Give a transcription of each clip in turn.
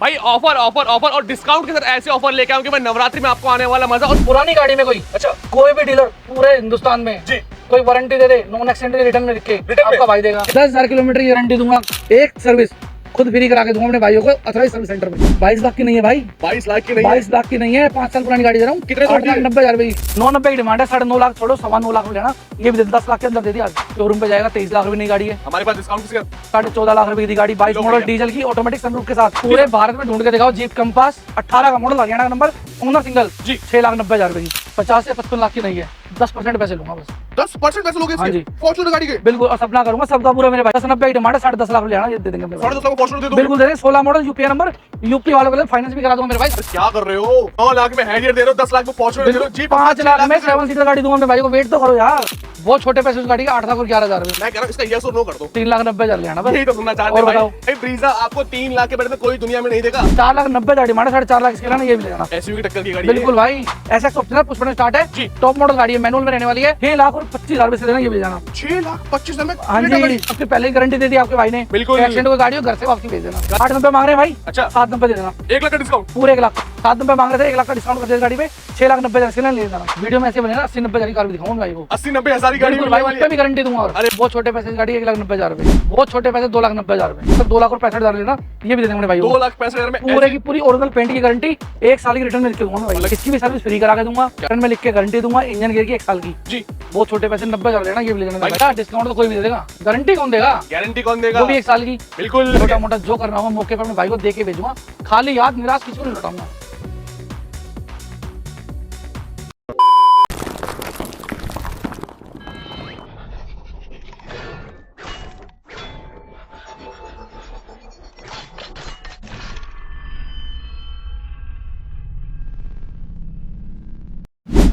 भाई offer offer offer और discount के साथ ऐसे ऑफर लेके आऊंगी मैं नवरात्रि में आपको आने वाला मजा। और पुरानी गाड़ी में कोई भी डीलर पूरे हिंदुस्तान में जी कोई वारंटी दे दे, नॉन एक्सीडेंट रिटर्न में लिख के आपका भाई देगा। 10,000 किलोमीटर की गारंटी दूंगा, एक सर्विस खुद फ्री करा के दूंगा अपने भाइयों को ऑथराइज सर्विस सेंटर में। 22 लाख की नहीं है भाई, 22 लाख की नहीं 22 लाख की नहीं है, 5 साल पुरानी गाड़ी दे रहा हूँ। कितने 8,90,000 रुपए की, 990 की डिमांड है। 9.5 लाख छोड़ो, 9.25 लाख में लेना, ये भी 10 लाख के अंदर दे दिया। शोरूम पे जाएगा 23 लाख रुपए नई गाड़ी है। हमारे पास डिस्काउंट किसका 14.5 लाख रुपए की गाड़ी, 22 मॉडल डीजल की ऑटोमेटिक सनरूफ के साथ। पूरे भारत में ढूंढ के दिखाओ जीप कंपास 18 का मॉडल, हरियाणा का नंबर, ओनर सिंगल जी, 6,90,000 रुपए की। 50 से 55 लाख की नहीं है, 10% पैसे लूंगा बस। 10% पैसे लोगे हाँ जी, फॉर्च्यूनर गाड़ी के? बिल्कुल, और सपना करूंगा सबका पूरा मेरे भाई। 10,90 की डिमांड है, 10.5 लाख लेना, ये दे देंगे मेरे भाई। 10.5 लाख फॉर्च्यूनर दे दो? बिल्कुल दे देंगे। 16 मॉडल यूपी नंबर, यूपी वालों के लिए फाइनेंस भी करा दूंगा मेरे भाई। क्या कर रहे हो? 9 लाख में हैरियर दे रहे हो, 10 लाख में फॉर्च्यूनर दे रहे हो जी। 5 लाख में 7 सीटर गाड़ी दूंगा मेरे भाई को। वेट तो करो यार, बहुत छोटे पैसे उस गाड़ी का, 8 लाख और 11,000 रुपए। मैं कह रहा हूं इसका यस और नो कर दो। 3,90,000 लेना बस, यही तो सुनना चाहते और हैं बताओ। भाई। ब्रीजा आपको 3 लाख के बड़े में कोई दुनिया में नहीं देगा। 4,90,000 डिमांड है, 4.5 लाख इसके लेना, ये भी लेना। एसयूवी की टक्कर की गाड़ी है। बिल्कुल भाई, ऐसा ऑप्शनल पुष्पन स्टार्ट है जी, टॉप मॉडल गाड़ी है, मैनुअल में रहने वाली है। 6 लाख और 25,000 रुपए से लेना, ये भी जाना। 6,25,000 में? हाँ जी, सबसे पहले ही गारंटी दे दी आपके भाई ने। बिल्कुल। एक्सीडेंट को गाड़ी हो, घर से वापसी भेज देना। 8,90 मांग रहे हैं भाई, अच्छा 7,90 दे देना। 1 लाख का डिस्काउंट? पूरे 1 लाख। 7,90 मांग रहे थे, 1 लाख का डिस्काउंट कर दिया गाड़ी पे। 6,90,000 से ले लेना। वीडियो में ऐसे बनेगा 80-90,000 की कार भी दिखाऊंगा भाई को। 80-90 हजार की गाड़ी बिल्कुल मिलने भाई, वाली उस पे है। भी गारंटी दूंगा। और अरे बहुत छोटे पैसे की गाड़ी 1,90,000 रुपए, बहुत छोटे पैसे 2,90,000 रुपए, 2 लाख और 65,000 लेना, ये भी दे देंगे भाई। 2,65,000 में पूरे की पूरी ओरिजिनल पेंट की गारंटी, 1 साल की रिटर्न में लिख के दूंगा भाई। इसकी भी सर्विस फ्री करा के दूंगा, रिटर्न में लिख के गारंटी दूंगा, इंजन गियर की 1 साल की जी। बहुत छोटे पैसे 90,000 लेना, ये भी ले लेना भाई। डिस्काउंट तो कोई भी दे देगा, गारंटी कौन देगा? गारंटी कौन देगा? वो भी 1 साल की। बिल्कुल। छोटा मोटा जो करना होगा मौके पर मैं भाई को दे के भेजूंगा, खाली याद निराश किसी को नहीं लौटाऊंगा।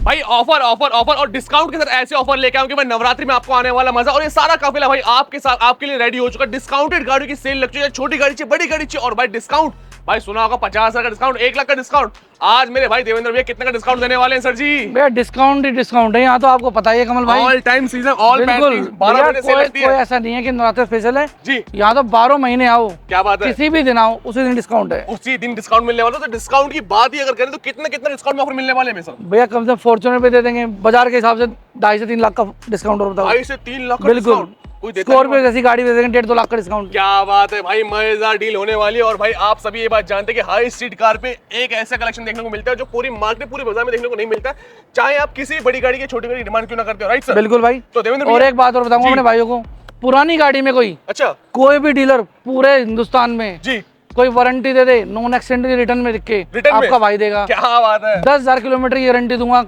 भाई ऑफर ऑफर ऑफर और डिस्काउंट के साथ ऐसे ऑफर लेके आऊंगी मैं नवरात्रि में आपको आने वाला मजा। और ये सारा काफिला भाई आपके साथ आपके लिए रेडी हो चुका है। डिस्काउंटेड गाड़ियों की सेल लग चुकी है, छोटी गाड़ी चाहिए बड़ी गाड़ी चाहिए। और भाई डिस्काउंट भाई सुना होगा 50,000 का डिस्काउंट, 1 लाख का डिस्काउंट। आज मेरे भाई देवेंद्र भैया कितने का डिस्काउंट देने वाले हैं सर जी? भैया डिस्काउंट ही डिस्काउंट है यहाँ तो, आपको पता ही है कमल भाई। ऑल टाइम सीजन, ऑल बिल्कुल, 12 महीने सेल लगती कोई है ऐसा नहीं है कि नवरात्र स्पेशल है जी। यहाँ तो 12 महीने आओ, क्या बात है, किसी भी दिन आओ उसी दिन डिस्काउंट है। उसी दिन डिस्काउंट मिलने वाला। तो डिस्काउंट की बात ही अगर करें तो कितना कितना डिस्काउंट में ऑफर मिलने वाले हैं सर? भैया कम से कम फॉर्च्यूनर पे दे देंगे, बाजार के हिसाब से 2.5 से 3 लाख का डिस्काउंट। और बताओ, 2.5 से 3 लाख का बिल्कुल। डिस्काउंट? कोई देता स्कॉर्पियो जैसी गाड़ी दे देंगे 1.5-2 लाख का डिस्काउंट। क्या बात है भाई, मजेदार डील होने वाली है। और भाई आप सभी ये बात जानते हैं कि हाई स्ट्रीट कार पे एक ऐसा कलेक्शन देखने को मिलता है जो पूरी मार्केट पूरे बाजार में देखने को नहीं मिलता है, चाहे आप किसी बड़ी गाड़ी की छोटी गाड़ी की डिमांड क्यों ना करते हो। Right sir? बिल्कुल भाई। तो देवेंद्र और भैया एक बात और बताऊंगा अपने भाइयों को, पुरानी गाड़ी में अच्छा कोई भी डीलर पूरे हिंदुस्तान में जी कोई वारंटी दे दे, नॉन एक्सीडेंट की रिटर्न में लिख के रिटर्न में? आपका भाई देगा। क्या बात है। 10,000 किलोमीटर की गारंटी दूंगा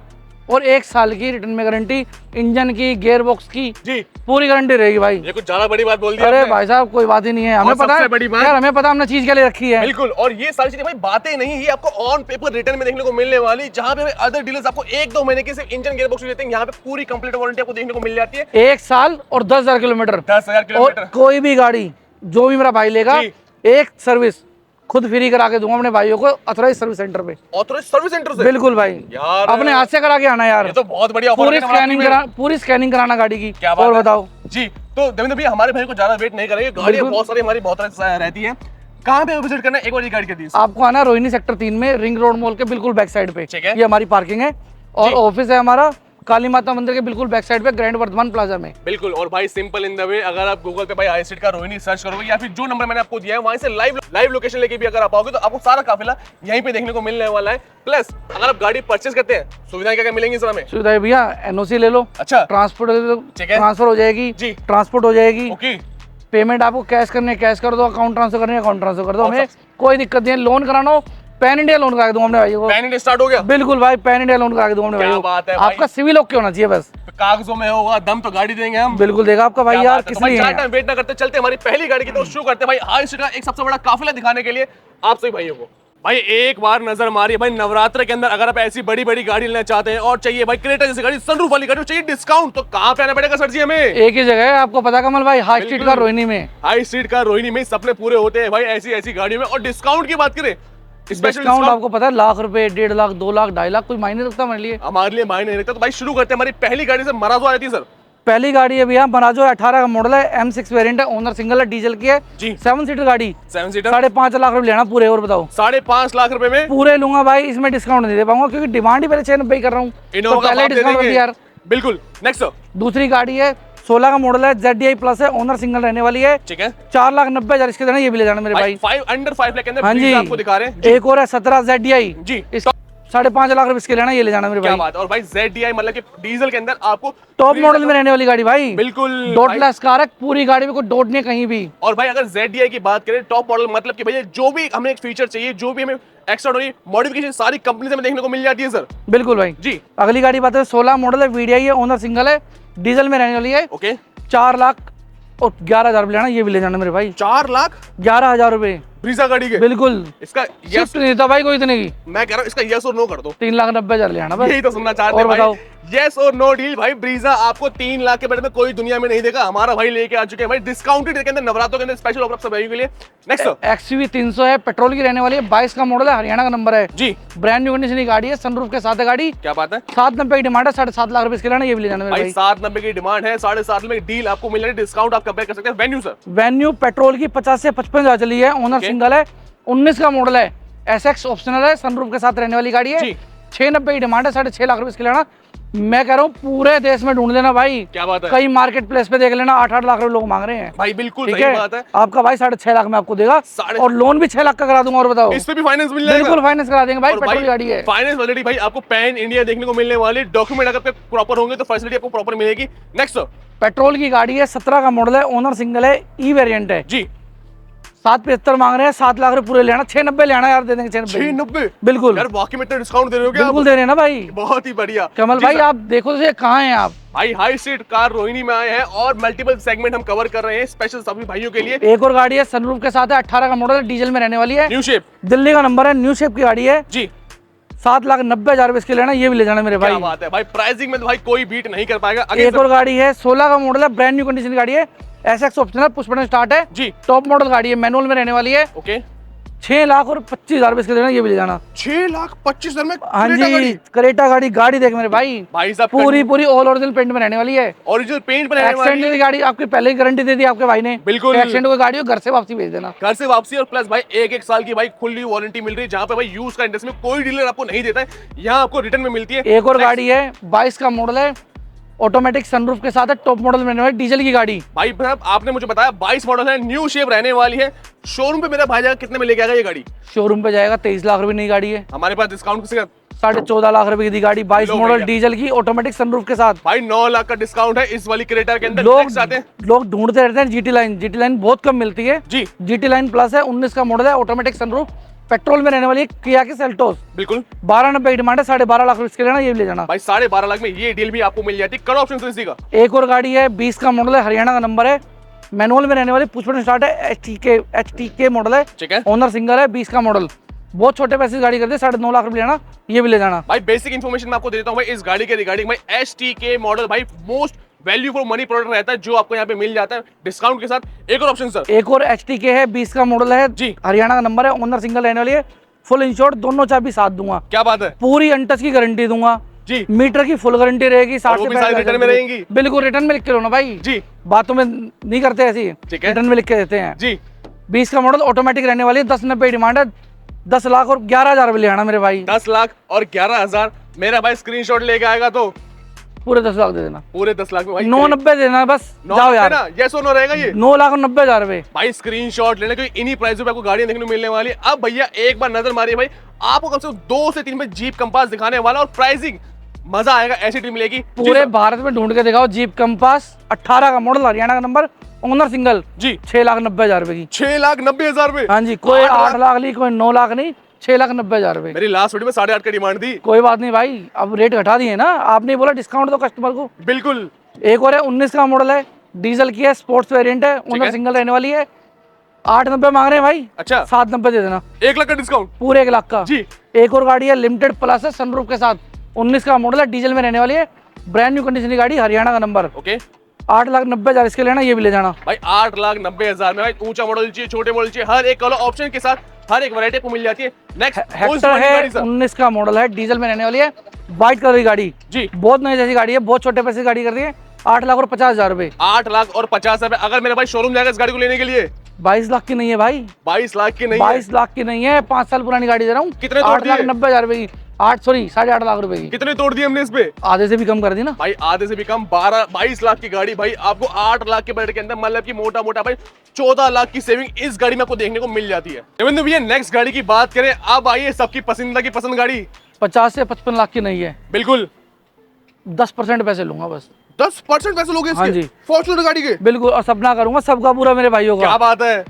और 1 साल की रिटर्न में गारंटी, इंजन की, गियर बॉक्स की जी पूरी गारंटी रहेगी भाई। ये कुछ ज्यादा बड़ी बात बोल दी अरे आपने। भाई साहब कोई बात ही नहीं है, हमें पता सबसे है बड़ी बात- यार, हमें पता हमने चीज क्या ले रखी है। बिल्कुल। और ये सारी चीजें भाई बातें नहीं, ये आपको ऑन पेपर रिटर्न में देखने को मिलने वाली, जहां पे अदर डीलर्स आपको 1-2 महीने की सिर्फ इंजन गियर बॉक्स देते हैं, यहाँ पे पूरी कंप्लीट वारंटी आपको देखने को मिल जाती है। 1 साल और 10,000 किलोमीटर। 10,000 और किलोमीटर। कोई भी गाड़ी जो भी मेरा भाई लेगा, जी। एक सर्विस खुद फ्री करा के दूंगा अपने भाइयों को ऑथराइज सर्विस सेंटर पे। ऑथराइज्ड सर्विस सेंटर से? बिल्कुल भाई, यार अपने हाथ से करा के आना यार। ये तो बहुत बढ़िया ऑफर पूरी है नवरात्रि स्कैनिंग में। पूरी स्कैनिंग कराना गाड़ी की। क्या बात और है? बताओ जी। तो देवेंद्र भैया हमारे भाई को ज्यादा वेट नहीं करेंगे, गाड़ियां बिल्कुल। बहुत सारी हमारी बहुत रहती है। कहाँ पे विजिट करना है एक बार ये गाड़ी के दीजिए। आपको आना रोहिणी सेक्टर 3 में, रिंग रोड मॉल के बिल्कुल बैक साइड पे। ठीक है। ये हमारी पार्किंग है और जी। ऑफिस है हमारा काली माता मंदिर के बिल्कुल बैक साइड पे, ग्रैंड वर्धमान प्लाजा में। बिल्कुल। और भाई सिंपल इन द वे, अगर आप गूगल पे भाई हाई स्ट्रीट का रोहिणी सर्च करोगे या फिर जो नंबर मैंने आपको दिया है वहीं से लाइव लोकेशन लेके भी अगर आप आओगे तो आपको सारा काफिला यहीं पे देखने को मिलने वाला है। प्लस अगर आप गाड़ी परचेज करते हैं सुविधाएं क्या क्या मिलेंगी सर हमें? सुविधा है भैया, एनओसी ले लो, अच्छा ट्रांसपोर्ट ले लो, ठीक है। ट्रांसफर हो जाएगी जी। ट्रांसपोर्ट हो जाएगी, ओके। पेमेंट आपको कैश करनी है कैश कर दो, अकाउंट ट्रांसफर करनी है अकाउंट ट्रांसफर कर दो, और हमें कोई दिक्कत नहीं है। लोन कराना हो पैन इंडिया लोन करा के दूंगा अपने भाइयों को। पैन इंडिया स्टार्ट हो गया? बिल्कुल भाई, पैन इंडिया लोन करा के दूंगा अपने क्या भाइयों को। बात है भाई। आपका सिविल ओके होना चाहिए बस। कागजों में होगा दम तो गाड़ी देंगे हम। बिल्कुल देगा आपका भाई क्या यार, बात है। किस तो भाई लिए ज्यादा टाइम वेट ना करते चलते हमारी पहली गाड़ी की तरफ शुरू करते हैं भाई हाई स्ट्रीट का एक सबसे बड़ा काफिला दिखाने के लिए आप सभी भाइयों को। भाई एक बार नजर मारिए भाई नवरात्र के अंदर, अगर आप ऐसी बड़ी बड़ी गाड़ी लेना चाहते हैं और चाहिए भाई क्रेटा जैसी गाड़ी, सनरूफ वाली गाड़ी चाहिए डिस्काउंट, तो कहाँ पे आना पड़ेगा सर जी हमें? एक ही जगह है, आपको पता कमल भाई, हाई स्ट्रीट का रोहिणी में। हाई स्ट्रीट का रोहिणी में सपने पूरे होते हैं भाई ऐसी ऐसी गाड़ियों में। और डिस्काउंट की बात करें, स्पेशल डिस्काउंट आपको पता है, लाख रुपए, 1.5 लाख, 2 लाख, 2.5 लाख, कोई मायने रखता हमारे लिए? हमारे लिए मायने नहीं रखता। तो भाई शुरू करते हैं हमारी पहली गाड़ी से। मराजो आई थी सर? पहली गाड़ी है भैया मराजो, 18 का मॉडल है, M6 वेरिएंट है, ओनर सिंगल है, डीजल की है जी। 7 सीटर गाड़ी, 7 सीटर 5.5 लाख रुपए लेना पूरे। और बताओ 5.5 लाख रुपए में पूरे लूंगा भाई, इसमें डिस्काउंट नहीं दे पाऊंगा क्योंकि डिमांड ही पहले 690 कर रहा हूँ, इनोवा तो का पहले बाप दे डिस्काउंट कर देंगे। दिया यार। बिल्कुल। नेक्स्ट सर, दूसरी गाड़ी है 16 का मॉडल है, ZDI प्लस है, ओनर सिंगल रहने वाली है, ठीक है 4,90,000 इसके देना, ये भी ले जाना मेरे भाई। 5 अंडर 5 लाख के अंदर हाँ जी, आपको दिखा रहे हैं। एक और है 17 ZDI, जी 5.5 लाख रुपए इसके लेना, ये ले जाना मेरे क्या भाई। बात है। और भाई ZDI मतलब कि डीजल के अंदर आपको टॉप मॉडल में रहने वाली गाड़ी भाई, बिल्कुल डॉटलेस कार है, पूरी गाड़ी में कोई डॉट नहीं है कहीं भी। और भाई अगर ZDI की बात करें टॉप मॉडल मतलब कि भैया जो भी हमें एक फीचर चाहिए, जो भी हमें एक्स्ट्रा मॉडिफिकेशन सारी कंपनी से हमें देखने को मिल जाती है सर। बिल्कुल भाई जी। अगली गाड़ी बात है 16 मॉडल है, VDI है, ओनर सिंगल है, डीजल में रहने वाली है, ओके 4,11,000 लेना, ये भी ले जाना मेरे भाई। 4,11,000 रुपए ब्रीजा गाड़ी के। बिल्कुल, इसका शिफ्ट नहीं था भाई कोई इतने की, मैं कह रहा हूँ इसका यस और नो कर दो। 3,90,000 ले आना बस। यही तो सुनना चाहते और हैं बताओ भाई। यस और नो डील भाई, ब्रीजा आपको 3 लाख के बड़े में कोई दुनिया में नहीं देगा, हमारा भाई लेके आ चुके हैं भाई डिस्काउंटेड के अंदर, नवरात्रों के अंदर स्पेशल ऑफर सब भाइयों के लिए। नेक्स्ट XUV 300 है, पेट्रोल की रहने वाली है, 22 का मॉडल है, हरियाणा का नंबर है जी, ब्रांड न्यू कंडीशन की गाड़ी है, सनरूफ के साथ है गाड़ी, क्या बात है 790 की डिमांड है, 7.5 लाख रुपए इसके लेना, ये भी ले जाना मेरे भाई। भाई। 790 की डिमांड है, 7.5 में डील आपको मिल रही है, डिस्काउंट आप कंपेयर कर सकते हैं। वेन्यू सर वेन्यू पेट्रोल की 50 से 55,000 चली है, ओनर सिंगल है, 19 का मॉडल है, SX ऑप्शनल है, सनरूफ के साथ रहने वाली गाड़ी है, जी। 690 की डिमांड है, 6.5 लाख रुपए इसके लेना। मैं कह रहा हूँ पूरे देश में ढूंढ लेना भाई, क्या बात है कई मार्केट प्लेस पे देख लेना, 8-8 लाख रुपए लोग मांग रहे हैं भाई, बिल्कुल ठीक सही है। बात है। आपका भाई 6.5 लाख में आपको देगा, और लोन भी 6 लाख का करा दूंगा। और बताओ इस पे भी फाइनेंस मिल जाएगा, बिल्कुल फाइनेंस करा देंगे भाई, और पेट्रोल की गाड़ी है। फाइनेंस फैसिलिटी भाई आपको पैन इंडिया देखने को मिलने वाली, डॉक्यूमेंट अगर प्रॉपर होंगे तो फैसिलिटी आपको प्रॉपर मिलेगी। नेक्स्ट पेट्रोल की गाड़ी है, 17 का मॉडल है, ओनर सिंगल है, ई वेरिएंट है, जी 775 मांग रहे हैं, 7 लाख रुपए पूरे लेना, 690 लेना यार, दे देंगे 690 बिल्कुल यार, वाकई में इतना डिस्काउंट दे रहे हो क्या बिल्कुल आप? दे रहे हैं ना भाई। बहुत ही बढ़िया कमल जी भाई सर। आप देखो तो ये कहाँ हैं आप। भाई हाई स्ट्रीट कार रोहिणी में आए हैं और मल्टीपल सेगमेंट हम कवर कर रहे हैं स्पेशल सभी भाइयों के लिए। एक और गाड़ी है सनरूफ के साथ है, 18 का मॉडल है, डीजल में रहने वाली है, न्यू शेप दिल्ली का नंबर है, न्यू शेप की गाड़ी है, जी, 7,90,000 रुपए इसके लेना, ये भी ले जाना मेरे क्या भाई। बात है भाई, प्राइसिंग में तो भाई कोई बीट नहीं कर पाएगा। एक और गाड़ी है 16 का मॉडल है, ब्रांड न्यू कंडीशन की गाड़ी है, SX optional, push button start है जी, टॉप मॉडल गाड़ी है, मैनुअल में रहने वाली है, ओके 6,25,000 रुपए इसके लेना, ये भी ले जाना। 6,25,000 में हाँ क्रेटा जी गाड़ी। क्रेटा गाड़ी, गाड़ी देख मेरे भाई, भाई साहब पूरी ऑल ओरिजिनल पेंट में रहने वाली है, ओरिजिनल पेंट बनाने वाली एक्सीडेंट की गाड़ी आपकी पहले ही गारंटी दे दी आपके भाई ने, बिल्कुल। एक्सीडेंट की गाड़ी हो घर से वापसी भेज देना। घर से वापसी और प्लस भाई 1 साल की भाई खुली वारंटी मिल रही है, जहां पे भाई यूज का इंडस्ट्री में कोई डीलर आपको नहीं देता है, यहाँ आपको रिटर्न में मिलती है। एक और गाड़ी है 22 का मॉडल है, ऑटोमेटिक सनरूफ के साथ है, टॉप मॉडल में रहने वाली डीजल की गाड़ी। भाई साहब आपने मुझे बताया 22 मॉडल है, न्यू शेप रहने वाली है, शोरूम पे मेरा भाई जाएगा कितने में लेके आएगा ये गाड़ी? शोरूम पे जाएगा 23 लाख रुपए नई गाड़ी है, हमारे पास डिस्काउंट किसी का 14.5 लाख रुपए की दी गाड़ी, 22 लो मॉडल भैया। डीजल की ऑटोमेटिक सनरूफ के साथ। भाई 9 लाख का डिस्काउंट है इस वाली क्रेटा के अंदर। लोग Next आते हैं लोग ढूंढते रहते हैं GT लाइन बहुत कम मिलती है जी, GT लाइन प्लस है, 19 का मॉडल है, ऑटोमेटिक सनरूफ, पेट्रोल में रहने वाली है, किया की सेल्टोस, बिल्कुल 1290 की डिमांड है, 12.5 लाख रुपए इसके लेना, ये भी ले जाना। भाई 12.5 लाख में ये डील भी आपको मिल जाती है। कर ऑप्शन इसी का एक और गाड़ी है 20 का मॉडल है, हरियाणा का नंबर है, मैनुअल में रहने वाली, पुश बटन स्टार्ट है, HTK मॉडल है, ठीक है ओनर सिंगल है, 20 का मॉडल, बहुत छोटे पैसे की गाड़ी करते हैं, 9.5 लाख रुपए लेना, ये भी ले जाना। भाई बेसिक इन्फॉर्मेशन मैं आपको दे देता हूँ भाई इस गाड़ी के रिगार्डिंग। भाई STK मॉडल भाई most value for money product रहता है, जो आपको यहाँ पे मिल जाता है डिस्काउंट के साथ। एक और ऑप्शन सर, एक और HTK है, 20 का मॉडल है जी, हरियाणा का नंबर है, ओनर सिंगल रहने वाली है, फुल इंश्योर्ड, दोनों चाबी साथ दूंगा, क्या बात है पूरी अनटच की गारंटी दूंगा जी, मीटर की फुल गारंटी रहेगी, 60 वो से भी सारी 65 रिटर्न में रहेंगी। बिल्कुल रिटर्न में लिख के लो ना भाई जी बातों में नहीं करते ऐसी, ठीक है। रिटर्न में लिख के देते हैं जी 20 का मॉडल ऑटोमेटिक रहने वाली है, 1090 डिमांड है, 10 लाख और 11,000 रुपए ले आना मेरे भाई। 10 लाख और 11,000 मेरा भाई स्क्रीनशॉट लेके आएगा तो पूरे 10 लाख दे देना, पूरे 10 लाख में भाई 990 देना बस, जाओ यार, यस और नो रहेगा ये 9,90,000 रुपए। भाई स्क्रीनशॉट लेना, क्योंकि इन्हीं प्राइसों पे आपको गाड़ियां देखने को मिलने वाली है। अब भैया एक बार नजर मारिए भाई, आपको कम से कम 2 से 3 में जीप कंपास दिखाने वाला और प्राइसिंग मजा आएगा, ऐसी टीम मिलेगी पूरे भारत में ढूंढ के दिखाओ जीप कंपास, 18 का मॉडल, हरियाणा का नंबर, ओनर सिंगल जी, 6,90,000 रुपए की। 6,90,000 रुपए। हाँ जी, कोई 8 लाख नहीं, कोई 9 लाख नहीं, 6,90,000 रुपए। मेरी लास्ट वीडियो में 8.5 का डिमांड थी। कोई बात नहीं भाई, अब रेट घटा दिए ना आपने, बोला डिस्काउंट दो कस्टमर को। बिल्कुल। एक और है 19 का मॉडल है, डीजल की है, स्पोर्ट्स वेरिएंट है, ओनर सिंगल रहने वाली है, 890 मांग रहे हैं भाई, अच्छा 790 दे देना, 1 लाख का डिस्काउंट पूरे 1 लाख का जी। एक और गाड़ी है लिमिटेड प्लस है, सनरूफ के साथ, 19 का मॉडल है, डीजल में रहने वाली है, ब्रांड न्यू कंडीशन की गाड़ी, हरियाणा का नंबर, ओके 8,90,000 इसके लेना, ये भी ले जाना। भाई 8,90,000 में भाई ऊंचा मॉडल चाहिए, छोटे मॉडल चाहिए, हर एक कलर ऑप्शन के साथ हर एक वैरायटी को मिल जाती है। नेक्स्ट हेक्टर है, 19 का मॉडल है, डीजल में रहने वाली है, व्हाइट कलर की गाड़ी जी, बहुत नई जैसी गाड़ी है, बहुत छोटे पैसे की गाड़ी कर रही है, 8 लाख और 50,000 रुपए। 8 लाख और 50,000। अगर मेरा भाई शोरूम जाएगा इस गाड़ी को लेने के लिए 22 लाख की नहीं है भाई, 22 लाख की नहीं 22 लाख की नहीं है, 5 साल पुरानी गाड़ी दे रहा हूँ। कितने तोड़ 8,90,000 रुपए की, 8.5 लाख रुपए की। कितने तोड़ दिए हमने इस पे? आधे से भी कम कर दी ना भाई, आधे से भी कम। 22 लाख की गाड़ी भाई आपको 8 लाख के बजट के अंदर, मतलब कि मोटा मोटा भाई 14 लाख की सेविंग इस गाड़ी में आपको देखने को मिल जाती है। देवेंद्र भैया नेक्स्ट गाड़ी की बात करें, अब आइए सबकी पसंदीदा की पसंद गाड़ी। 50 से 55 लाख की नहीं है, बिल्कुल 10% पैसे लूंगा बस। 10% पैसे लोगे हाँ जी। फॉर्च्यूनर गाड़ी के? बिल्कुल, और सपना करूंगा सबका पूरा मेरे भाइयों क्या का। बात है।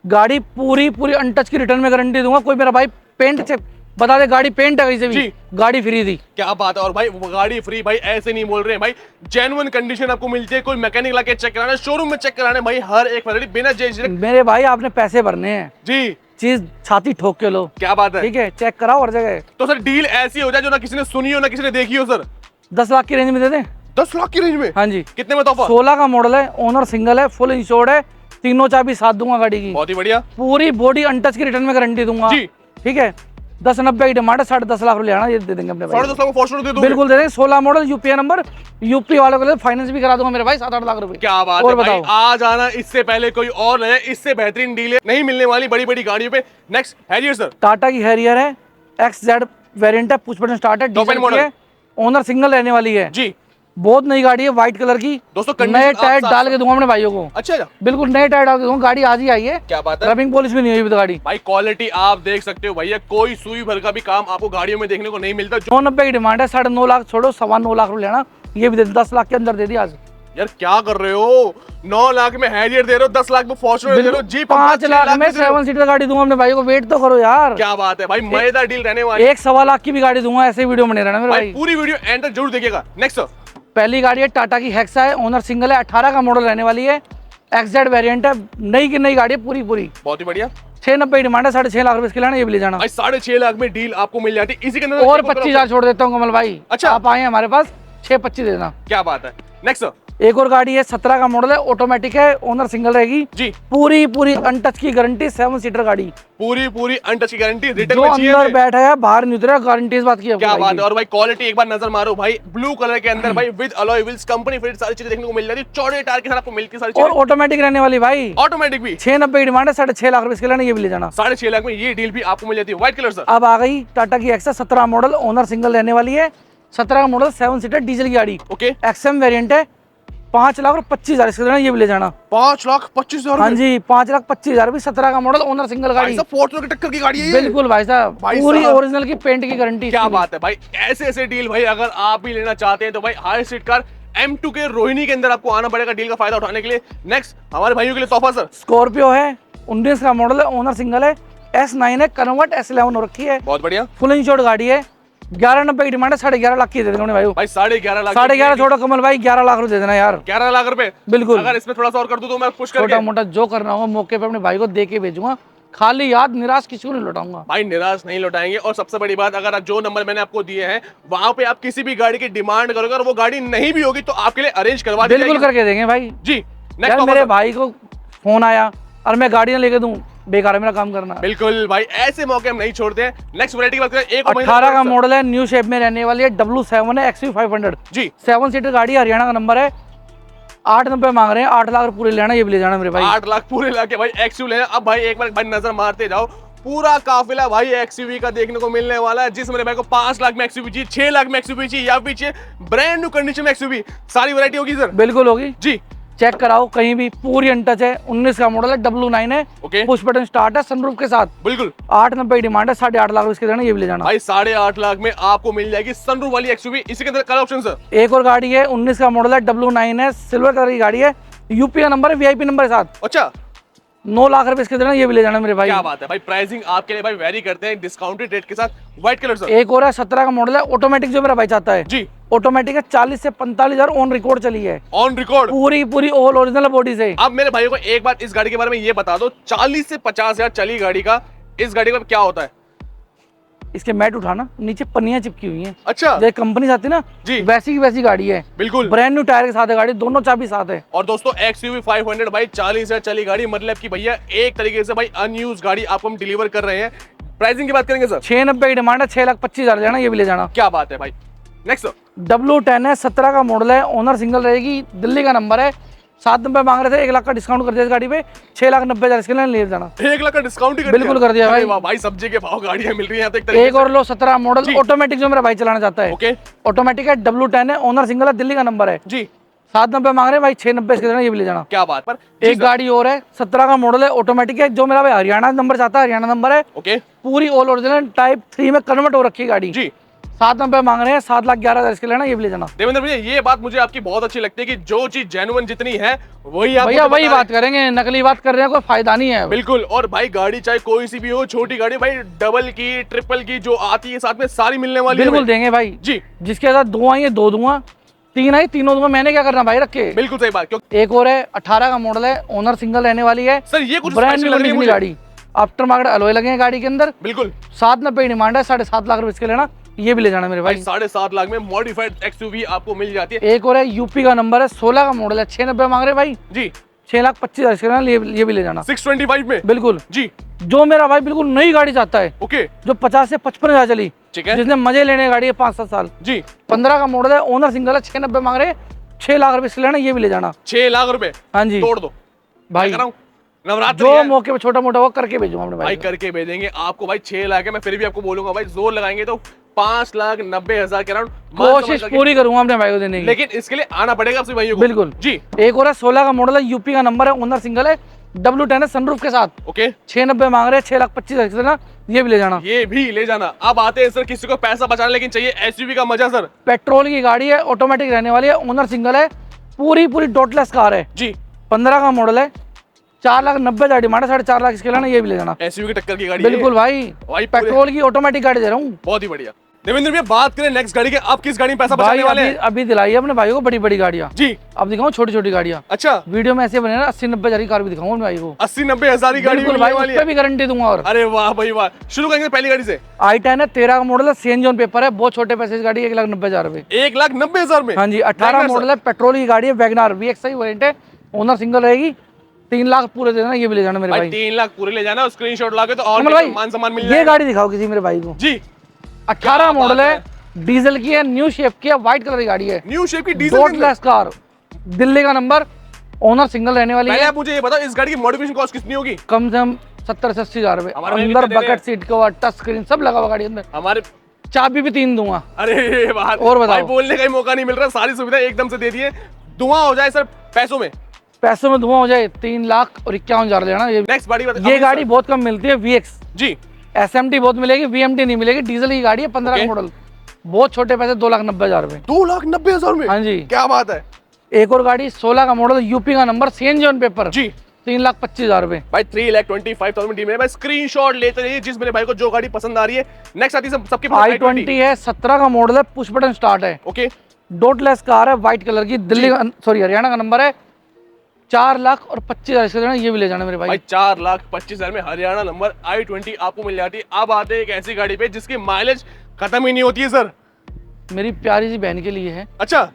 गाड़ी पूरी पूरी अनटच की रिटर्न में गारंटी दूंगा। कोई मेरा भाई पेंट से बता दे गाड़ी पेंट है कहीं से भी, गाड़ी फ्री थी। क्या बात है। और भाई वो गाड़ी फ्री भाई ऐसे नहीं बोल रहे हैं भाई, जेन्युइन कंडीशन आपको मिलती है। कोई मैकेनिक लाके चेक कराना, शोरूम में चेक कराना, भाई हर एक फैसिलिटी बिना मेरे भाई आपने पैसे भरने हैं जी, चीज छाती ठोक के लो। क्या बात है। ठीक है, चेक कराओ हर जगह। तो सर डील ऐसी हो जाए जो ना किसी ने सुनी हो ना किसी ने देखी हो सर। 10 लाख की रेंज में दे दें। 10 लाख की रेंज में? हाँ जी। कितने में तोहफा? 16 का मॉडल है, ओनर सिंगल है, फुल इंश्योर्ड है, तीनों चाबी साथ दूंगा गाड़ी की। बहुत ही बढ़िया। पूरी बॉडी अनटच की रिटर्न में गारंटी दूंगा जी। ठीक है। 10,90 की डिमांड है, 10.5 लाख रुपए आना, ये दे देंगे अपने भाई। 10.5 लाख में फॉर्च्यूनर दे दोगे? बिल्कुल दे देंगे। 16 मॉडल, यूपी नंबर, यूपी वालों के लिए फाइनेंस भी करा दूंगा मेरे भाई, 7-8 लाख रुपए। क्या बात और है भाई, बताओ। आज आना इससे पहले कोई और है, इससे बेहतरीन डील नहीं मिलने वाली बड़ी बड़ी गाड़ियों पे। Next Harrier sir. टाटा की हैरियर है, XZ वेरिएंट है, पुश बटन स्टार्ट है, डीजल मॉडल की है, ओनर सिंगल रहने वाली है जी। बहुत नई गाड़ी है, व्हाइट कलर की। दोस्तों नए टायर डाल के दूंगा अपने भाइयों को। अच्छा, बिल्कुल नए टायर डाल के दूंगा, गाड़ी आज ही आई है। क्या बात है। रबिंग पॉलिश भी नहीं हुई गाड़ी। भाई क्वालिटी आप देख सकते हो भैया, कोई सुई भर का भी काम आपको गाड़ियों में देखने को नहीं मिलता। 990 की डिमांड है, 9.5 लाख छोड़ो, 9.25 लाख रुपए लेना, ये भी दे 10 लाख के अंदर दे दिया आज। यार क्या कर रहे हो, 9 लाख में हैरियर दे रहे हो, 10 लाख में फॉर्च्यूनर दे रहे हो, जी 5 लाख में 7 सीटर गाड़ी दूंगा अपने भाई को। वेट तो करो यार। क्या बात है भाई, मजेदार डील रहने वाली। 1.25 लाख की भी गाड़ी दूंगा, ऐसे वीडियो बने रहना मेरे भाई। पूरी वीडियो एंड तक जरूर देखिएगा। Next sir. पहली गाड़ी है टाटा की हेक्सा है, ओनर सिंगल है, 18 का मॉडल रहने वाली है, XZ वेरिएंट है, नई की नई गाड़ी है पूरी पूरी। बहुत ही बढ़िया। 690 डिमांड है, 6.5 लाख रुपए इसके लेना, ये भी ले जाना। 6.5 लाख में डील आपको मिल जाती है। इसी के अंदर और 25,000 छोड़ देता हूँ कमल भाई। अच्छा, आप आए हमारे पास, 6.25 देना। क्या बात है। Next sir. एक और गाड़ी है, 17 का मॉडल है, ऑटोमेटिक है, ओनर सिंगल रहेगी जी। पूरी पूरी अनटच की गारंटी, 7 सीटर गाड़ी, पूरी पूरी अनटच की गारंटी। रिटर्न जो में चाहिए अंदर बैठा है बाहर नहीं उतरेगा, गारंटी इस बात की है। क्या बात है। और भाई क्वालिटी एक बार नजर मारो भाई, ब्लू कलर के अंदर भाई with alloy wheels, company fit सारी चीजें देखने को मिल जाती है, चौड़े टायर के साथ आपको मिलती है सारी और चीजें। ऑटोमेटिक रहने वाली भाई, ऑटोमेटिक भी। 690 की डिमांड है, 6.5 लाख रुपए इसके लेना, ये भी ले जाना। 6.5 लाख में ये डील भी आपको मिल जाती है। White colour sir. अब आ गई टाटा की एक्सा, 17 मॉडल, ओनर सिंगल रहने वाली है, 17 का मॉडल, 7 सीटर डीजल की गाड़ी, ओके। XM वेरिएंट है, 5,25,000 इसके लेना, ये भी ले जाना। 5,25,000। हाँ जी, 5,25,000 भी, 17 का मॉडल, ओनर सिंगल गाड़ी, फॉर्च्यूनर की टक्कर की गाड़ी है ये। बिल्कुल भाई साहब, पूरी ओरिजिनल की पेंट की गारंटी। क्या बात है भाई, ऐसे ऐसे डील भाई अगर आप भी लेना चाहते हैं तो भाई हाई स्ट्रीट कार M2 के रोहिणी के अंदर आपको आना पड़ेगा डील का फायदा उठाने के लिए। नेक्स्ट हमारे भाइयों के लिए तोहफा सर। स्कॉर्पियो है, 19 का मॉडल है, ओनर सिंगल है, S9 है, कन्वर्ट S11 हो रखी है, बहुत बढ़िया। फुल इंश्योर्ड गाड़ी है, 1190 की डिमांड है, 11.5 लाख की दे देंगे भाई। भाई 11.5 लाख। 11.5 छोड़ो कमल भाई, 11 लाख रुपए दे देना यार। 11 लाख रुपए बिल्कुल। अगर इसमें थोड़ा सा और कर दूं तो मैं पुश करके छोटा मोटा जो करना होगा मौके पे अपने भाई को दे के भेजूंगा, खाली याद निराश किसी को नहीं लौटाऊंगा भाई, निराश नहीं लौटाएंगे। और सबसे बड़ी बात, अगर जो नंबर मैंने आपको दिए हैं वहां पे आप किसी भी गाड़ी की डिमांड करोगे और वो गाड़ी नहीं भी होगी तो आपके लिए अरेंज करवा दी बिल्कुल जाएगी। करके देंगे भाई जी। यार नेक्स्ट मेरे भाई को फोन आया और मैं गाड़ी ना लेके दूं, बेकार है मेरा काम करना। बिल्कुल भाई, ऐसे मौके हम नहीं छोड़ते हैं। नेक्स्ट वैरायटी की बात करें, एक 18 का मॉडल है, न्यू शेप में रहने वाली है, W7 है, XV500 जी, 7 सीटर गाड़ी, हरियाणा का नंबर है, 890 मांग रहे हैं, 8 लाख पूरे लेना, ये भी ले जाना मेरे भाई। 8 लाख पूरे लाके भाई एक्सयू लेना। अब भाई एक बार भाई नजर मारते जाओ, पूरा काफिला भाई एक्सयूवी का देखने को मिलने वाला है। जिस मेरे भाई को 5 लाख में एक्सयूवी चाहिए, 6 लाख में एक्सयूवी चाहिए या पीछे ब्रांड न्यू कंडीशन में एक्सयूवी, सारी वैरायटी होगी सर। बिल्कुल होगी जी। चेक कराओ कहीं भी, पूरी अनटच है, 19 का मॉडल है, W9 है, ओके। पुश बटन स्टार्ट है, सनरूफ के साथ, बिल्कुल। 890 डिमांड है, 8.5 लाख इसके देना, ये भी ले जाना भाई 8.5 लाख में आपको मिल जाएगी सनरूफ वाली एक्सयूवी। इसी के अंदर कलर ऑप्शन सर। एक और गाड़ी है, 19 का मॉडल है, W9 है, सिल्वर कलर की गाड़ी है, यूपी का नंबर है, VIP नंबर के साथ, अच्छा, 9 लाख रुपए इसके देना, ये भी ले जाना मेरे भाई। क्या बात है भाई, प्राइसिंग आपके लिए भाई वेरी करते हैं डिस्काउंटेड रेट के साथ। White colour sir. एक और है, 17 का मॉडल है, ऑटोमेटिक, जो मेरा भाई चाहता है जी, ऑटोमेटिक है, 40 से 45,000 ऑन रिकॉर्ड चली है, ऑन रिकॉर्ड, पूरी पूरी ऑल ओरिजिनल बॉडी से। अब मेरे भाइयों को एक बात इस गाड़ी के बारे में ये बता दो, 40 से 50,000 चली गाड़ी का, इस गाड़ी का क्या होता है? इसके मैट उठाना, नीचे पन्नियां चिपकी हुई हैं। अच्छा, जैसे कंपनी से आती है ना जी, वैसी की वैसी गाड़ी है, बिल्कुल ब्रांड न्यू टायर के साथ है गाड़ी, दोनों चाबी साथ है। और दोस्तों XUV 500 भाई 40,000 चली गाड़ी, मतलब कि भैया एक तरीके से भाई अनयूज गाड़ी आपको हम डिलीवर कर रहे हैं। प्राइसिंग की बात करेंगे सर। 690 की डिमांड है, 6,25,000 लेना, ये भी ले जाना। क्या बात है भाई, नेक्स्ट W10 है, 17 का मॉडल है, ओनर सिंगल रहेगी, दिल्ली का नंबर है। 790 मांग रहे थे, 1 लाख का डिस्काउंट कर दिया इस गाड़ी पे, 6,90,000 इसके लिए ले जाना। 1 लाख का डिस्काउंट ही कर बिल्कुल कर दिया भाई। वाह भाई, सब्जी के भाव गाड़ियां मिल रही हैं यहाँ तो एक तरीके एक और लो, 17 मॉडल ऑटोमेटिक, जो मेरा भाई चलाना चाहता है। ओके ऑटोमेटिक है, W10 है, ओनर सिंगल है, दिल्ली का नंबर है। जी। 790 मांग रहे हैं भाई, 690 इसके देना, ये भी ले जाना। क्या बात। पर एक गाड़ी और है, 17 का मॉडल है, ऑटोमेटिक है, जो मेरा भाई हरियाणा नंबर चाहता है, हरियाणा नंबर है। ओके पूरी ऑल ओरिजिनल टाइप 3 में कन्वर्ट हो रखी है गाड़ी जी। 790 मांग रहे हैं, 7,11,000 इसके लेना, ये भी ले जाना। देवेंद्र भैया, ये बात मुझे आपकी बहुत अच्छी लगती है कि जो चीज जेन्युइन जितनी है वही आप भैया वही बात करेंगे, नकली बात कर रहे हैं कोई फायदा नहीं है। बिल्कुल। और भाई गाड़ी चाहे कोई सी भी हो, छोटी गाड़ी भाई डबल की ट्रिपल की जो आती है साथ में सारी मिलने वाली है बिल्कुल भाई। देंगे भाई जी जिसके साथ 2 आई है 2 दूंगा, 3 आई 3 दूंगा, मैंने क्या करना भाई रख के। बिल्कुल सही बात। क्योंकि एक और है, 18 का मॉडल है, ओनर सिंगल रहने वाली है सर ये कुछ ब्रांड स्पेशल न्यू लग रही है कंडीशन की मुझे। गाड़ी, आफ्टर मार्केट अलॉय लगे हैं गाड़ी के अंदर। बिल्कुल 790 डिमांड है, 7.5 लाख रुपए इसके लेना, ये भी ले जाना मेरे भाई। भाई। 7.5 लाख में मॉडिफाइड एक्सयूवी आपको मिल जाती है। एक और है, यूपी का नंबर है, 16 का मॉडल है, 690 मांग रहे भाई, जी 6,25,000 इसके लेना, ये भी ले जाना। 625 में बिल्कुल, जी। जो मेरा भाई बिल्कुल नई गाड़ी चाहता है, ओके जो 50 से 55 हजार चली, ठीक है जिसने मजे लेने गाड़ी है 5-7 साल, जी। 15 का मॉडल है, ओनर सिंगल है, 690 मांग रहे, 6 लाख रुपए इसके लेना, ये भी ले जाना। 6 लाख रुपए हाँ जी तोड़ दो भाई, नवरात्रि जो है। मौके पे छोटा मोटा वो करके भेजूंगा अपने भाई भाई को। करके भेजेंगे आपको भाई। 6 लाख है, मैं फिर भी आपको बोलूंगा भाई जोर लगाएंगे तो 5,90,000 के अराउंड कोशिश पूरी करूंगा अपने भाई को देने की। लेकिन इसके लिए आना पड़ेगा आपसे भाइयों को। बिल्कुल जी। एक और है, 16 का मॉडल है, यूपी का नंबर है, ओनर सिंगल है, W10 है, सनरूफ के साथ, ओके 690 मांग रहे हैं, 6,25,000 ना, ये भी ले जाना। ये भी ले जाना। अब आते हैं सर, किसी को पैसा बचाना लेकिन चाहिए एसयूवी का मजा सर। पेट्रोल की गाड़ी है, ऑटोमेटिक रहने वाली है, ओनर सिंगल है, पूरी डॉटलेस कार है, जी 15 का मॉडल है, 4,90,000 डिमांड है, 4.5 लाख इसके लेना, ये भी ले जाना। एसयूवी की टक्कर की गाड़ी है। बिल्कुल भाई, भाई पूरे- पेट्रोल की ऑटोमेटिक गाड़ी दे रहा हूँ बहुत ही बढ़िया। देवेंद्र भैया बात करें नेक्स्ट गाड़ी के, आप किस गाड़ी में पैसा भाई। बचाने वाले अभी हैं? अभी दिलाई है अपने भाई को बड़ी गाड़ियाँ, जी अब दिखाऊं छोटी छोटी गाड़ियाँ। अच्छा वीडियो में ऐसे बने ना, 80-90 हजार की कार भी दिखाऊंगा अपने भाई को। 80-90 की गाड़ी बिल्कुल मिलने भाई, वाली उस पे है। भी गारंटी दूंगा। और अरे वाह भाई वाह। शुरू करेंगे पहली गाड़ी से। i10 है, 13 का मॉडल है, सीएनजी ऑन पेपर है, बहुत छोटे पैसे की गाड़ी है, 1,90,000 रुपए। 1,90,000 में। हाँ जी, 18 मॉडल है, पेट्रोल की गाड़ी है, वैगनार VXI वेरिएंट है, ओनर सिंगल रहेगी, 3 लाख पूरे देना, ये भी ले जाना मेरे भाई भाई। 3 लाख पूरे ले जाना, स्क्रीनशॉट लाके तो और कमल भी भाई, मान सम्मान मिल ये जाएगा। गाड़ी दिखाओ किसी मेरे भाई को। जी 18 मॉडल बात है, डीजल की है, न्यू शेप की है, व्हाइट कलर की गाड़ी है, न्यू शेप की डीजल के अंदर। डॉटलेस कार, दिल्ली का नंबर, ओनर सिंगल रहने वाली पहले है। आप मुझे ये बताओ इस गाड़ी की मॉडिफिकेशन कॉस्ट कितनी होगी? कम से कम 70 से 80 हजार रुपए। हमारे भाई अंदर कितने दे रहे bucket seat cover, touch screen सब लगा हुआ गाड़ी अंदर, हमारे चाबी भी 3 दूंगा। अरे बात और बताओ। भाई बोलने का ही मौका नहीं मिल रहा, सारी सुविधा एकदम से दे दिए। धुआं हो जाए सर पैसों में। पैसों में धुआं हो जाए, 3,51,000 लेना। नेक्स्ट गाड़ी ये गाड़ी बहुत कम मिलती है, VX जी SMT बहुत मिलेगी, VMT नहीं मिलेगी। डीजल की गाड़ी है, 15 का मॉडल, बहुत छोटे पैसे, 2,90,000 रुपए। 2,90,000 में। हाँ जी। क्या बात है। एक और गाड़ी 16 का मॉडल, यूपी का नंबर, सीएनजी ऑन पेपर, जी 3,25,000 रुपए। भाई 3,25,000 डी में भाई स्क्रीनशॉट लेते रहिए जिस मेरे भाई को जो गाड़ी पसंद आ रही है। नेक्स्ट आती है सबके पास i20 है, 17 का मॉडल है, पुश बटन स्टार्ट है, ओके डॉटलेस कार है, व्हाइट कलर की, दिल्ली का सॉरी हरियाणा का नंबर है, 4,25,000 इसका देना, ये भी ले जाना मेरे भाई भाई। 4,25,000 में हरियाणा नंबर i20 आपको मिल जाती है। अब आते हैं एक ऐसी गाड़ी पे जिसकी माइलेज खत्म ही नहीं होती है सर। मेरी प्यारी सी बहन के लिए है, अच्छा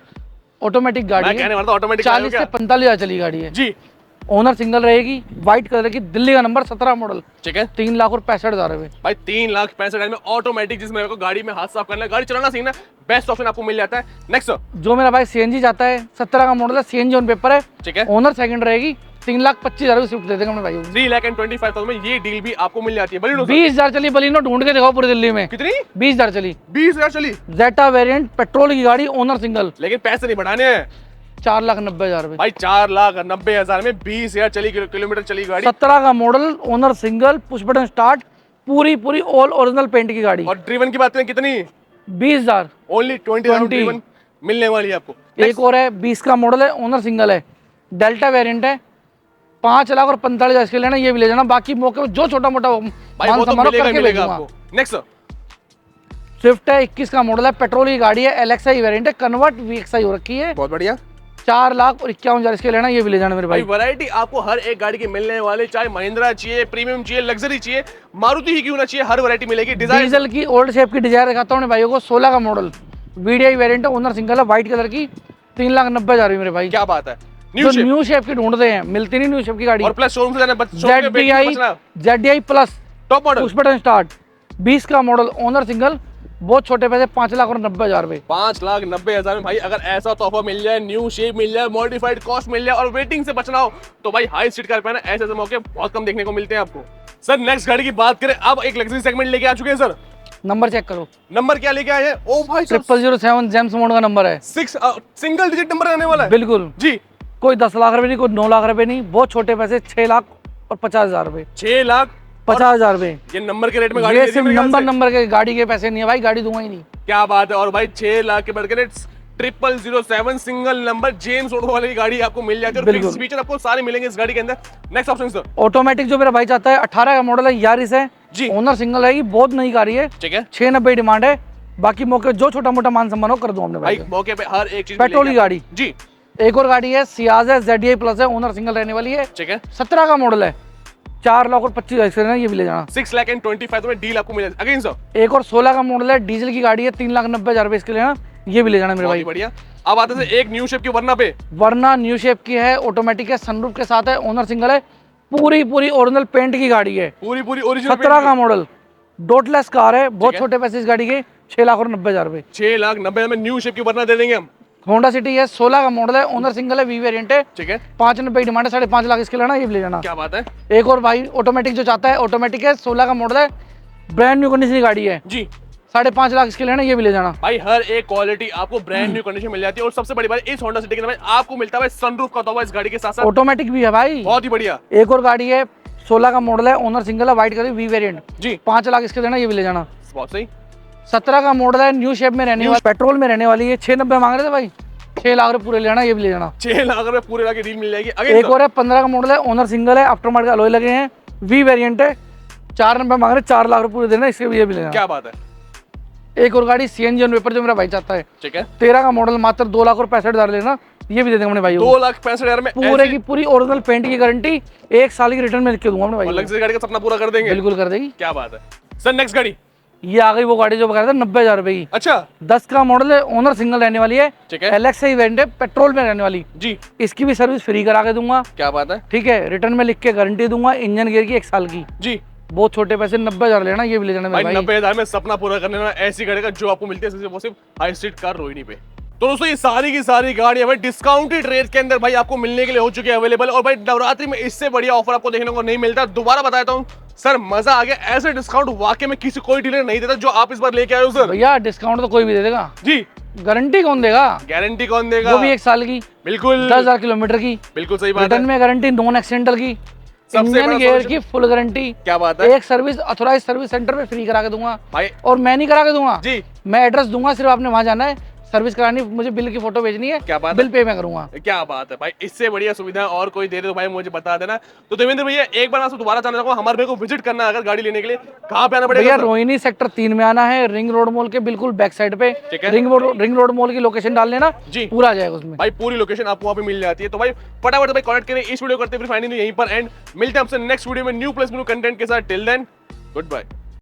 ऑटोमेटिक गाड़ी मैं है, कहने वाला था ऑटोमेटिक 40 से 45 हजार चली गाड़ी है, जी ओनर सिंगल रहेगी, व्हाइट कलर की, दिल्ली का नंबर, 17 मॉडल, ठीक है 3,65,000 रुपए। भाई 3,65,000 में ऑटोमेटिक जिसमें मेरे को गाड़ी में हाथ साफ करना है, गाड़ी चलाना सीखना, बेस्ट ऑप्शन आपको मिल जाता है। नेक्स्ट जो मेरा भाई सीएनजी चाहता है, 17 का मॉडल है, सीएनजी ऑन पेपर है, ठीक है ओनर सेकंड रहेगी, 3,25,000 रुपए स्विफ्ट दे देंगे अपने भाई को। 3,25,000 में ये डील भी आपको मिल जाती है। बलिनो सर 20,000 चली बलिनो, ढूंढ के दिखाओ पूरी दिल्ली में। कितनी? 20,000 चली, 20,000 चली, जेटा वेरिएंट, पेट्रोल की गाड़ी, ओनर सिंगल, लेकिन पैसे नहीं बढ़ाने हैं 4,90,000 रुपए। भाई। 4,90,000 में 20,000 चली किलोमीटर चली गाड़ी 17 का model, owner single, push button start, पूरी ऑल ओरिजिनल पेंट की गाड़ी, और ड्रिवन की बात करें कितनी? 20,000। ओनली 20,000 ड्रिवन मिलने वाली है आपको। एक और है, 20 का मॉडल है, ओनर सिंगल है, डेल्टा वेरिएंट है, 5,45,000 इसके लेना, ये भी ले जाना। बाकी मौके पर जो छोटा मोटा भाई वो तो मिलेगा ही मिलेगा आपको। नेक्स्ट स्विफ्ट है, 21 का मॉडल है, पेट्रोल की गाड़ी है, LXI वेरिएंट है, कन्वर्ट VXI हो रखी है, बहुत बढ़िया 4,51,000 इसके लेना, ये भी ले जाना मेरे भाई। भाई। वैरायटी आपको हर एक गाड़ी की मिलने वाली, चाहे महिंद्रा चाहिए, प्रीमियम चाहिए, लग्जरी चाहिए, मारुति ही क्यों ना चाहिए, हर वैरायटी मिलेगी। डिजाइन डीजल की ओल्ड शेप की डिजायर दिखाता हूँ भाइयों को, 16 का मॉडल, VDI वेरिएंट है, ओनर सिंगल है, व्हाइट कलर की, 3,90,000 मेरे भाई। क्या बात है। जो न्यू शेप की ढूंढते हैं, मिलती नहीं न्यू शेप की गाड़ी। और प्लस शोरूम से जाना शोरूम के ZDI plus, top model push button start, 20 का मॉडल, ओनर सिंगल, बहुत छोटे पैसे, 5,90,000 रुपए। 5,90,000 में भाई अगर ऐसा तोहफा मिल जाए, न्यू शेप मिल जाए, मॉडिफाइड कॉस्ट मिल जाए और वेटिंग से बचना हो तो भाई हाई स्ट्रीट कार पे ना ऐसे मौके बहुत कम देखने को मिलते हैं आपको। सर नेक्स्ट गाड़ी की बात करें, अब एक लग्जरी सेगमेंट लेके आ चुके हैं सर। नंबर चेक करो, नंबर क्या लेके आए हैं? ओ भाई 0007 जेम्स मोड का नंबर है, 6 सिंगल डिजिट नंबर रहने वाला है। बिल्कुल जी, कोई 10 लाख रुपए नहीं, कोई 9 लाख रुपए नहीं, बहुत छोटे पैसे, 6,50,000 रुपए, 6,50,000 रुपए। ये नंबर के रेट में गाड़ी ये दे दी सिर्फ मेरे ख्याल से। नंबर के गाड़ी के पैसे नहीं है भाई, गाड़ी दूंगा ही नहीं। क्या बात है। और भाई 6 लाख के बढ़ के 0007 सिंगल नंबर जेम्स ऑटो वाली गाड़ी आपको मिल जाती है और बिल्कुल। फीचर आपको सारे मिलेंगे इस गाड़ी के अंदर। Next option sir. ऑटोमेटिक जो मेरा भाई चाहता है, 18 का मॉडल है, यारिस है जी। ओनर सिंगल है, बहुत नई गाड़ी है, ठीक है 690 डिमांड है। बाकी मौके जो छोटा मोटा मान सम्मान हो कर दूं हमने भाई, भाई। मौके पे हर एक चीज पेट्रोल की मिलेगी। गाड़ी। जी, एक और गाड़ी है, सियाज है, ZDI प्लस है, ओनर सिंगल रहने वाली है, ठीक है 17 का मॉडल है, 4,25,000 है, ये भी ले जाना। 6,25,000 में डील आपको मिल जाएगी। Again sir. एक और 16 का मॉडल है, डीजल की गाड़ी है, 3,90,000 रुपए इसके लेना, ये भी ले जाना मेरे बहुत ही भाई। बढ़िया। अब आते हैं एक न्यू शेप की वरना पे। वरना न्यू शेप की है, ऑटोमेटिक है, सनरूफ के साथ है, ओनर सिंगल है, पूरी ओरिजिनल पेंट की गाड़ी है, पूरी ओरिजिनल 17 का मॉडल, डोटलेस कार है, बहुत है। छोटे पैसे इस गाड़ी के, 6,90,000 रुपए। 6,90,000 में न्यू शेप की वरना दे देंगे हम। होंडा सिटी है, 16 का मॉडल है, ओनर सिंगल है, वी वेरिएंट है, ठीक है 590 डिमांड है, 5.5 लाख इसके लेना, ये भी ले जाना। क्या बात है। एक और भाई ऑटोमेटिक जो चाहता है, ऑटोमेटिक है, 16 का मॉडल है, ब्रांड न्यू कंडीशन की गाड़ी है, जी 5.5 लाख इसके लेना, ये भी ले जाना। भाई हर एक क्वालिटी आपको ब्रांड न्यू कंडीशन मिल जाती है और सबसे बड़ी बात इस होंडा सिटी के अंदर आपको मिलता है सनरूफ का तोहफा इस गाड़ी के साथ साथ। ऑटोमेटिक भी है भाई, बहुत ही बढ़िया। एक और गाड़ी है, 16 का मॉडल है, ओनर सिंगल है, व्हाइट कलर वी वेरिएंट, जी 5 लाख इसके लेना, ये भी ले जाना। बहुत सही। 17 का मॉडल है, न्यू शेप में रहने वाली, पेट्रोल में रहने वाली है, 690 मांग रहे थे भाई, 6 लाख रुपए पूरे लेना, ये भी ले जाना। 6 लाख रुपए पूरे लाके डील मिल जाएगी। अगेन एक और है, 15 का मॉडल है, ओनर सिंगल है, आफ्टर मार्केट अलॉय लगे हैं, वी वेरिएंट है, 490 मांग रहे, 4 लाख रुपए पूरे देना, इसके भी ये भी लेना। क्या बात है। एक और गाड़ी CNG ऑन पेपर जो मेरा भाई चाहता है, ठीक है 13 का मॉडल, मात्र 2,65,000 लेना, ये भी दे देंगे अपने भाई को। 2,65,000 में पूरे की पूरी ओरिजिनल पेंट की गारंटी, 1 साल की रिटर्न में लिख के दूंगा अपने भाई को। लग्जरी गाड़ी का सपना पूरा कर देंगे। बिल्कुल कर देगी। क्या बात है सर। नेक्स्ट गाड़ी। ये आ गई वो गाड़ी जो बता था 90,000 रुपए की, अच्छा 10 का मॉडल है, ओनर सिंगल रहने वाली है, ठीक है LX से इवेंट है, पेट्रोल में रहने वाली, जी इसकी भी सर्विस फ्री करा के दूंगा। क्या बात है। ठीक है, रिटर्न में लिख के गारंटी दूंगा, इंजन गियर की 1 साल की, जी बहुत छोटे पैसे, 90,000 लेना, ये भी ले जाना भाई मेरे भाई। 90,000 में सपना पूरा करने वाला ऐसी गाड़ी का जो आपको मिलती है सिर्फ वो सिर्फ हाई स्ट्रीट कार रोहिणी पे। तो दोस्तों ये सारी की सारी गाड़ियां भाई डिस्काउंटेड रेट के अंदर भाई आपको मिलने के लिए हो चुकी है अवेलेबल। और भाई नवरात्रि में इससे बढ़िया ऑफर आपको देखने को नहीं मिलता। दोबारा बताता हूँ सर, मजा आ गया। ऐसे डिस्काउंट वाकई में किसी कोई डीलर नहीं देता जो आप इस बार लेके आए हो सर। भैया डिस्काउंट तो कोई भी दे देगा जी गारंटी कौन देगा? गारंटी कौन देगा? वो भी 1 साल की, बिल्कुल 10,000 किलोमीटर की, बिल्कुल सही बात है। रिटर्न में गारंटी, नॉन एक्सीडेंटल की, सबसे इंजन बड़ा गियर solution- की फुल गारंटी, क्या बात है एक सर्विस अथोराइज सर्विस सेंटर में फ्री करा के दूंगा भाई। और मैं नहीं करा के दूंगा जी मैं एड्रेस दूंगा, सिर्फ आपने वहां जाना है, सर्विस करानी, मुझे बिल की फोटो भेजनी है, क्या बात है? बिल पे मैं करूंगा। क्या बात है भाई, इससे बढ़िया सुविधा और कोई दे दे तो भाई मुझे बता देना। तो देवेंद्र भैया एक बार आपसे दोबारा चाहना चाहूंगा, हमारे भाई को विजिट करना है अगर गाड़ी लेने के लिए कहाँ पे आना पड़ेगा? भैया सर? रोहिणी सेक्टर 3 में आना है, रिंग रोड मॉल के बिल्कुल बैक साइड पे, ठीक है। रिंग रोड मॉल की लोकेशन डाल लेना, जी। पूरा आ जाएगा उसमें। भाई पूरी लोकेशन आपको वहाँ पे मिल जाती है। तो भाई फटाफट भाई कॉन्टेक्ट करें। इस वीडियो करते फिर फाइनली यहीं पर एंड मिलते हैं आपसे नेक्स्ट वीडियो में न्यू प्लस न्यू कंटेंट के साथ। Till then good bye.